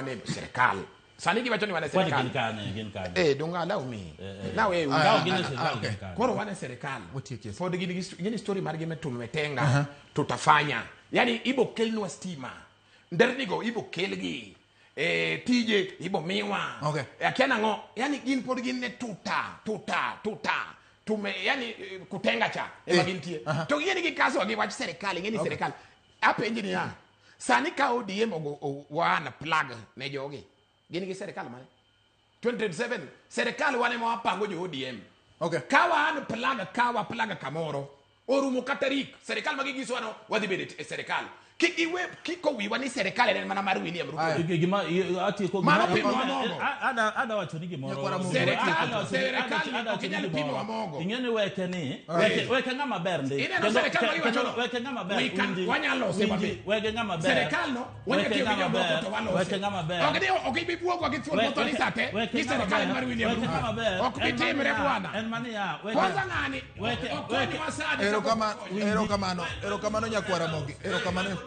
wane serikal. Sani giwacho ni wane serikal. Gin kane. Don't allow me. Now koro wane serikal. For the gini story margi metumetenga tutafanya. Yani ibo kelnwa stima. Ndernigo ibo kelgi. TJ ibo miwa. Akiana ngo. Yani gin pod gin ne tuta. Tume yani kutenga cha. Emagintie. To gini kikaso giwach serikali. Gini serikali. Apa engineer. Sani ka ODM wana plug ne jogi. Gini ki serikali mane 2027 serikali wane mawapango jo ODM kawa anu plaga kamoro orumo katarik serikali magigiso wano wadhibede serikali kiko wiwa ni serikali ene mana maru William Ruto gima ati ko gima ada wacho ni gimoro serikali okinyal pimo wa mongo ingene weke ni weke ngama ber ndi weke ngama ber wanyalo se babe weke ngama ber serikali no weke ngama ber weke ngama ber okibibuo kwa kithuo motoni sate ni serikali maru William Ruto okitimre bwana en mani ya kwanza ngani weke wasadi ero kamano nyakwara Ramogi ero kamano